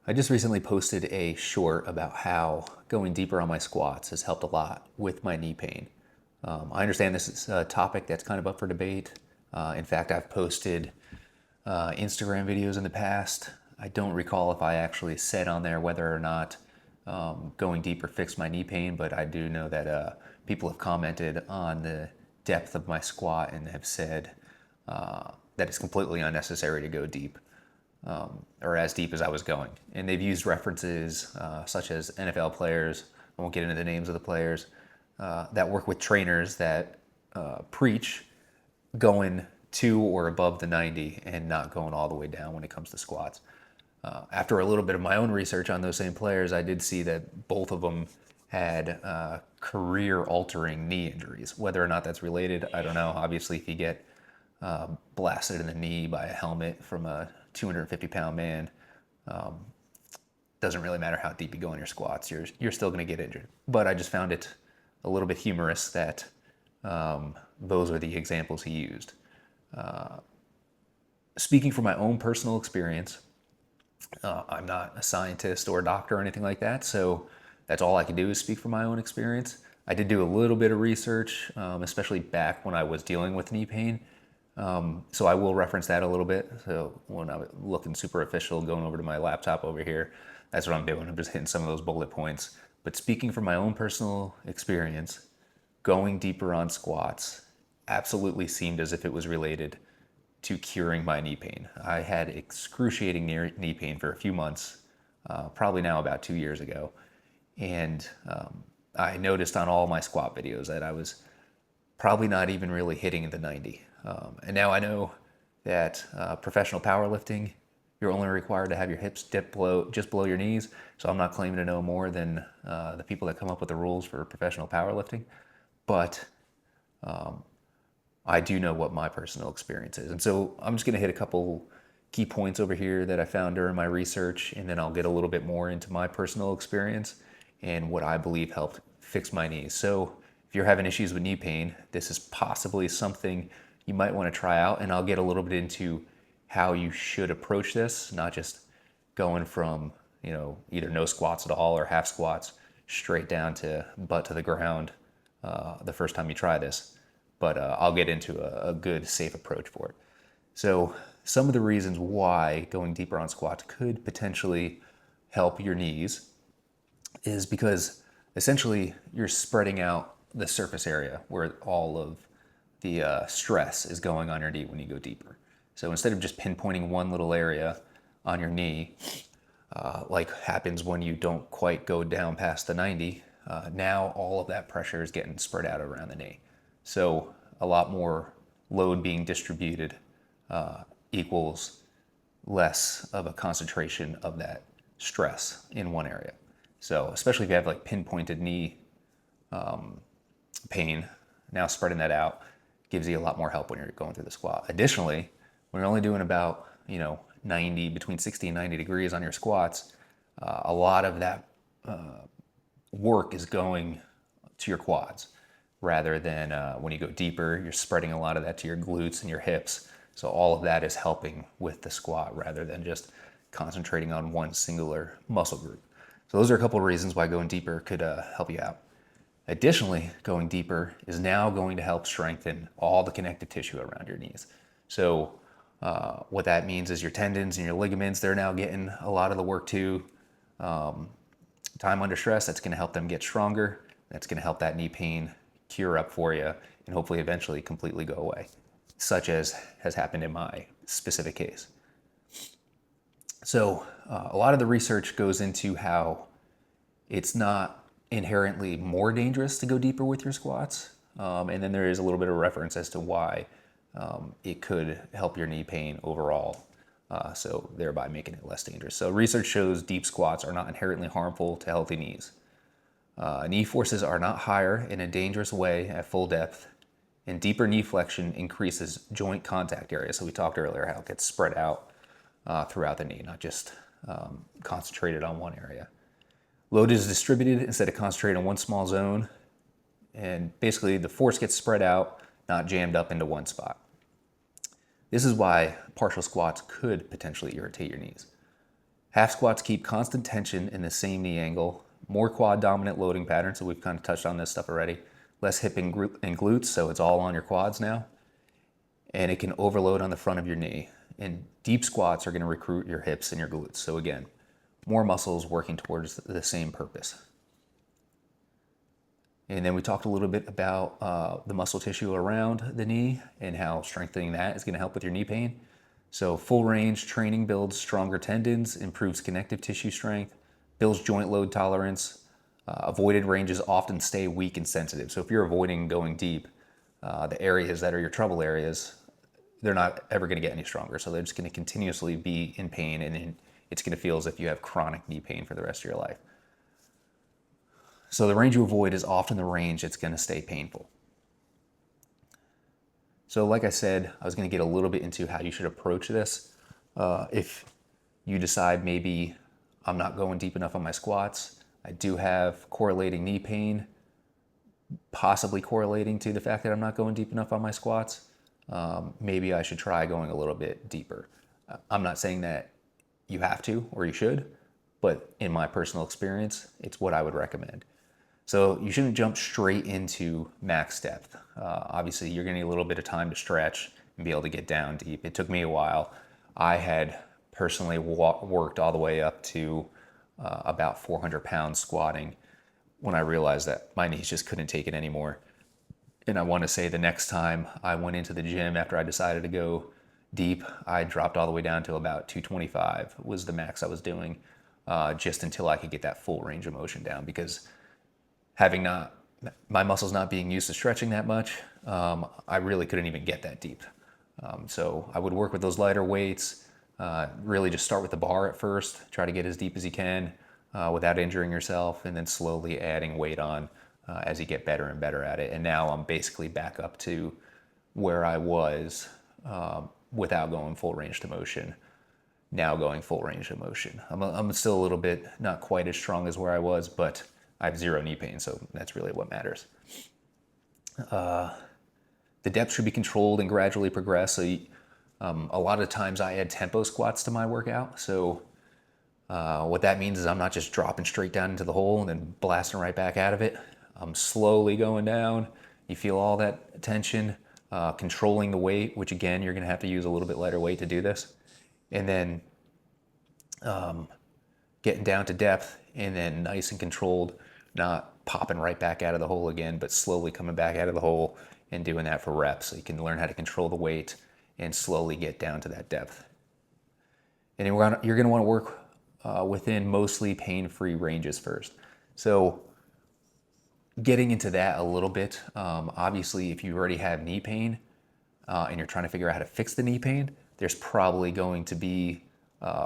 I just recently posted a short about how going deeper on my squats has helped a lot with my knee pain. I understand this is a topic that's kind of up for debate. In fact, I've posted Instagram videos in the past. I don't recall if I actually said on there whether or not going deeper fixed my knee pain, but I do know that people have commented on the depth of my squat and have said that it's completely unnecessary to go deep, or as deep as I was going. And they've used references such as NFL players, I won't get into the names of the players, that work with trainers that preach going to or above the 90 and not going all the way down when it comes to squats. After a little bit of my own research on those same players, I did see that both of them had career-altering knee injuries. Whether or not that's related, I don't know. Obviously, if you get blasted in the knee by a helmet from a 250-pound man, doesn't really matter how deep you go in your squats. You're still going to get injured. But I just found it a little bit humorous that those are the examples he used. Speaking from my own personal experience, I'm not a scientist or a doctor or anything like that, so that's all I can do is speak from my own experience. I did do a little bit of research, especially back when I was dealing with knee pain. So I will reference that a little bit. So when I'm looking super official, going over to my laptop over here, that's what I'm doing. I'm just hitting some of those bullet points. But speaking from my own personal experience, going deeper on squats absolutely seemed as if it was related to curing my knee pain. I had excruciating knee pain for a few months, probably now about 2 years ago. And I noticed on all my squat videos that I was probably not even really hitting the 90. And now I know that professional powerlifting, you're only required to have your hips dip just below your knees. So I'm not claiming to know more than the people that come up with the rules for professional powerlifting. But I do know what my personal experience is. And so I'm just going to hit a couple key points over here that I found during my research, and then I'll get a little bit more into my personal experience and what I believe helped fix my knees. So if you're having issues with knee pain, this is possibly something you might want to try out, and I'll get a little bit into how you should approach this, not just going from, either no squats at all or half squats straight down to butt to the ground the first time you try this. But I'll get into a good, safe approach for it. So some of the reasons why going deeper on squats could potentially help your knees is because essentially you're spreading out the surface area where all of the stress is going on your knee when you go deeper. So instead of just pinpointing one little area on your knee, like happens when you don't quite go down past the 90, now all of that pressure is getting spread out around the knee. So a lot more load being distributed equals less of a concentration of that stress in one area. So especially if you have like pinpointed knee pain, now spreading that out gives you a lot more help when you're going through the squat. Additionally, when you're only doing about 90, between 60 and 90 degrees on your squats, a lot of that work is going to your quads rather than when you go deeper, you're spreading a lot of that to your glutes and your hips. So all of that is helping with the squat rather than just concentrating on one singular muscle group. So those are a couple of reasons why going deeper could help you out. Additionally, going deeper is now going to help strengthen all the connective tissue around your knees. So what that means is your tendons and your ligaments, they're now getting a lot of the work too. Time under stress, that's going to help them get stronger. That's going to help that knee pain cure up for you and hopefully eventually completely go away, such as has happened in my specific case. So a lot of the research goes into how it's not inherently more dangerous to go deeper with your squats. And then there is a little bit of reference as to why it could help your knee pain overall, so thereby making it less dangerous. So research shows deep squats are not inherently harmful to healthy knees. Knee forces are not higher in a dangerous way at full depth, and deeper knee flexion increases joint contact area. So we talked earlier how it gets spread out throughout the knee, not just concentrated on one area. Load is distributed instead of concentrated on one small zone, and basically the force gets spread out, not jammed up into one spot. This is why partial squats could potentially irritate your knees. Half squats keep constant tension in the same knee angle, more quad dominant loading pattern, so we've kind of touched on this stuff already, less hip and glutes, so it's all on your quads now, and it can overload on the front of your knee. And deep squats are going to recruit your hips and your glutes, so again, more muscles working towards the same purpose. And then we talked a little bit about the muscle tissue around the knee and how strengthening that is going to help with your knee pain. So full range training builds stronger tendons, improves connective tissue strength, builds joint load tolerance. Avoided ranges often stay weak and sensitive. So if you're avoiding going deep, the areas that are your trouble areas, they're not ever going to get any stronger. So they're just going to continuously be in pain, and it's going to feel as if you have chronic knee pain for the rest of your life. So the range you avoid is often the range that's going to stay painful. So like I said, I was going to get a little bit into how you should approach this. If you decide maybe I'm not going deep enough on my squats, I do have correlating knee pain, possibly correlating to the fact that I'm not going deep enough on my squats, maybe I should try going a little bit deeper. I'm not saying that you have to or you should, but in my personal experience, it's what I would recommend. So you shouldn't jump straight into max depth. Obviously, you're going to need a little bit of time to stretch and be able to get down deep. It took me a while. I had personally worked all the way up to about 400 pounds squatting when I realized that my knees just couldn't take it anymore. And I want to say the next time I went into the gym after I decided to go deep, I dropped all the way down to about 225 was the max I was doing, just until I could get that full range of motion down, because my muscles not being used to stretching that much, I really couldn't even get that deep. So I would work with those lighter weights, really just start with the bar at first, try to get as deep as you can without injuring yourself, and then slowly adding weight on as you get better and better at it. And now I'm basically back up to where I was without going full range of motion. Now going full range of motion. I'm still a little bit not quite as strong as where I was, but I have zero knee pain, so that's really what matters. The depth should be controlled and gradually progress. So a lot of times I add tempo squats to my workout. So what that means is I'm not just dropping straight down into the hole and then blasting right back out of it. I'm slowly going down. You feel all that tension, controlling the weight, which again, you're going to have to use a little bit lighter weight to do this. And then getting down to depth, and then nice and controlled, not popping right back out of the hole again, but slowly coming back out of the hole and doing that for reps. So you can learn how to control the weight and slowly get down to that depth. And then you're going to want to work within mostly pain-free ranges first. So getting into that a little bit, obviously if you already have knee pain and you're trying to figure out how to fix the knee pain, there's probably going to be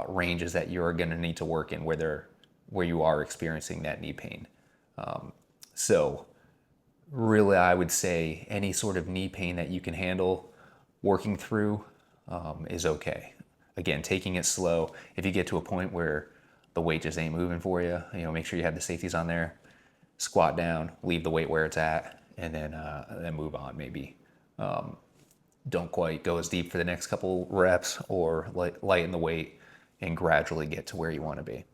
ranges that you're going to need to work in where you are experiencing that knee pain. So really I would say any sort of knee pain that you can handle working through is okay. Again, taking it slow. If you get to a point where the weight just ain't moving for you, make sure you have the safeties on there. Squat down, leave the weight where it's at, and then move on maybe. Don't quite go as deep for the next couple reps, or lighten the weight and gradually get to where you want to be.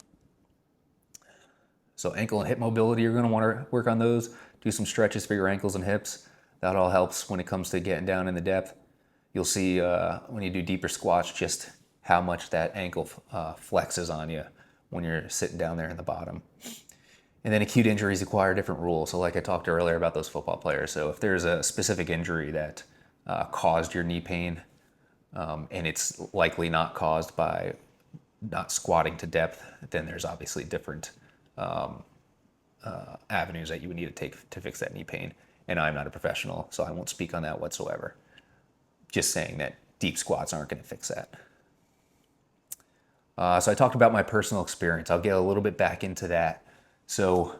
So ankle and hip mobility, you're going to want to work on those. Do some stretches for your ankles and hips. That all helps when it comes to getting down in the depth. You'll see when you do deeper squats just how much that ankle flexes on you when you're sitting down there in the bottom. And then acute injuries require different rules. So like I talked earlier about those football players. So if there's a specific injury that caused your knee pain, and it's likely not caused by not squatting to depth, then there's obviously different avenues that you would need to take to fix that knee pain. And I'm not a professional, so I won't speak on that whatsoever. Just saying that deep squats aren't going to fix that. So I talked about my personal experience. I'll get a little bit back into that. So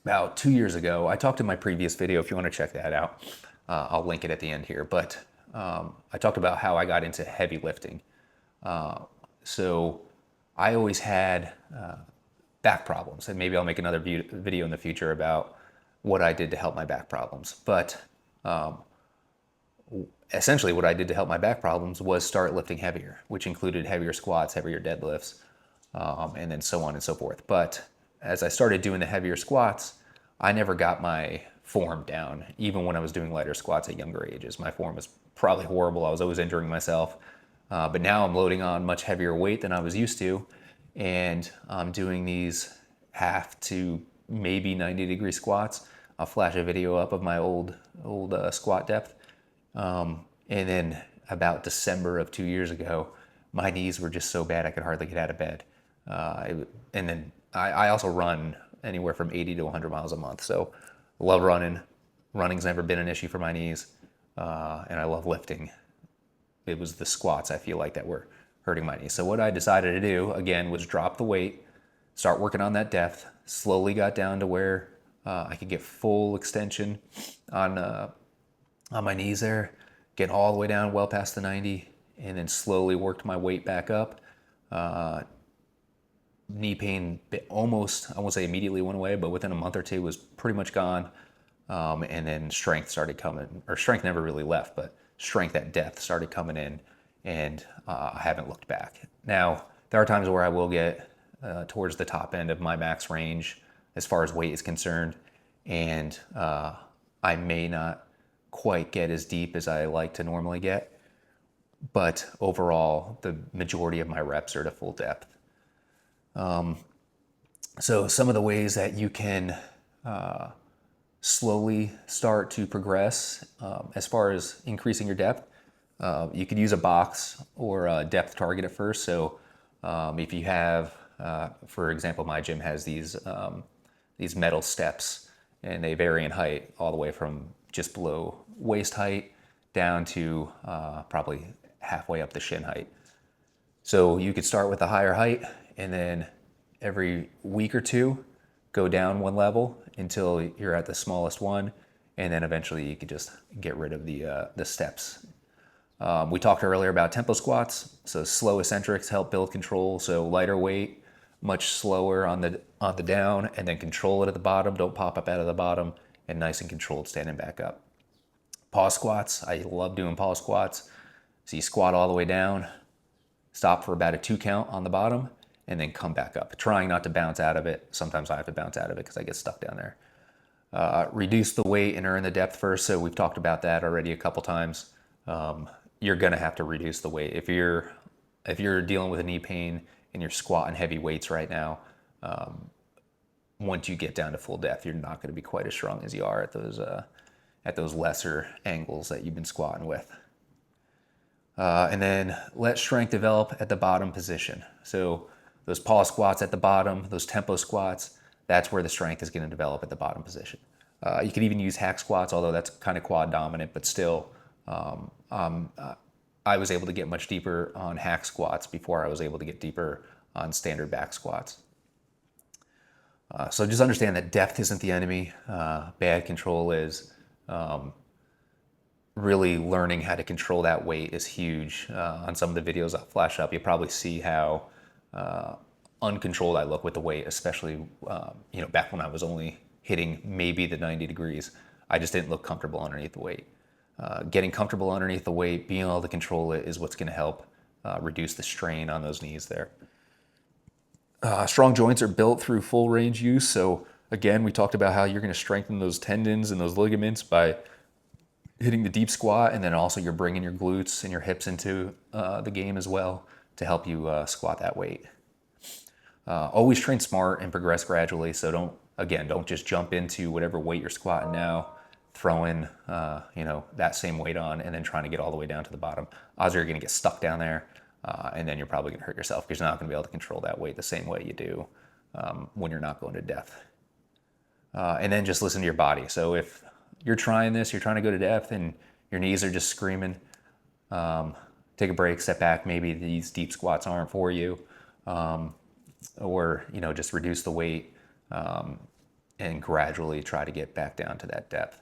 about 2 years ago, I talked in my previous video, if you want to check that out, I'll link it at the end here, but I talked about how I got into heavy lifting. So I always had back problems, and maybe I'll make another video in the future about what I did to help my back problems. But essentially what I did to help my back problems was start lifting heavier, which included heavier squats, heavier deadlifts, and then so on and so forth. But as I started doing the heavier squats, I never got my form down, even when I was doing lighter squats at younger ages. My form was probably horrible. I was always injuring myself. But now I'm loading on much heavier weight than I was used to, and I'm doing these half to maybe 90-degree squats. I'll flash a video up of my old squat depth. And then about December of 2 years ago, my knees were just so bad I could hardly get out of bed. And then I also run anywhere from 80 to 100 miles a month. So I love running. Running's never been an issue for my knees. And I love lifting. It was the squats, I feel like, that were hurting my knees. So what I decided to do, again, was drop the weight, start working on that depth, slowly got down to where I could get full extension on my knees there, get all the way down well past the 90, and then slowly worked my weight back up. Knee pain almost, I won't say immediately went away, but within a month or two was pretty much gone. And then strength started coming, or strength never really left, but strength at depth started coming in, and I haven't looked back. Now, there are times where I will get towards the top end of my max range as far as weight is concerned, and I may not quite get as deep as I like to normally get, but overall, the majority of my reps are to full depth. So some of the ways that you can slowly start to progress as far as increasing your depth, you could use a box or a depth target at first. So if you have, for example, my gym has these metal steps, and they vary in height all the way from just below waist height down to probably halfway up the shin height. So you could start with a higher height, and then every week or two go down one level until you're at the smallest one, and then eventually you could just get rid of the steps. We talked earlier about tempo squats, so slow eccentrics help build control. So lighter weight, much slower on the down, and then control it at the bottom. Don't pop up out of the bottom, and nice and controlled standing back up. Pause squats, I love doing pause squats. So you squat all the way down, stop for about a 2 count on the bottom, and then come back up, trying not to bounce out of it. Sometimes I have to bounce out of it because I get stuck down there. Reduce the weight and earn the depth first. So we've talked about that already a couple times. You're gonna have to reduce the weight. If you're dealing with a knee pain and you're squatting heavy weights right now, once you get down to full depth, you're not gonna be quite as strong as you are at those lesser angles that you've been squatting with. And then let strength develop at the bottom position. So those pause squats at the bottom, those tempo squats, that's where the strength is going to develop at the bottom position. You could even use hack squats, although that's kind of quad dominant, but still, I was able to get much deeper on hack squats before I was able to get deeper on standard back squats. So just understand that depth isn't the enemy. Bad control is. Really learning how to control that weight is huge. On some of the videos I'll flash up, you'll probably see how uncontrolled I look with the weight, especially back when I was only hitting maybe the 90 degrees. I just didn't look comfortable underneath the weight. Getting comfortable underneath the weight, being able to control it is what's going to help reduce the strain on those knees there. Strong joints are built through full range use. So again, we talked about how you're going to strengthen those tendons and those ligaments by hitting the deep squat, and then also you're bringing your glutes and your hips into the game as well to help you squat that weight. Always train smart and progress gradually. So don't just jump into whatever weight you're squatting now, throw in that same weight on, and then trying to get all the way down to the bottom. Odds are you're going to get stuck down there, and then you're probably going to hurt yourself because you're not going to be able to control that weight the same way you do when you're not going to depth. And then just listen to your body. So if you're trying this, you're trying to go to depth, and your knees are just screaming, take a break, step back. Maybe these deep squats aren't for you, or just reduce the weight and gradually try to get back down to that depth.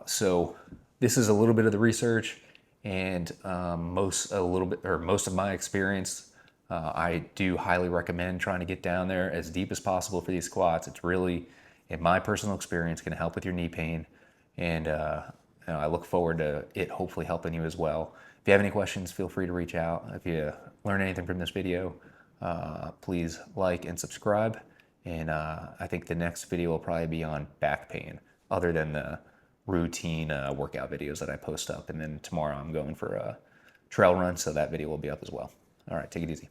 So this is a little bit of the research and most of my experience. I do highly recommend trying to get down there as deep as possible for these squats. It's really, in my personal experience, going to help with your knee pain, and I look forward to it hopefully helping you as well. If you have any questions, feel free to reach out. If you learn anything from this video, please like and subscribe. And I think the next video will probably be on back pain, other than the routine workout videos that I post up. And then tomorrow I'm going for a trail run, so that video will be up as well. All right, take it easy.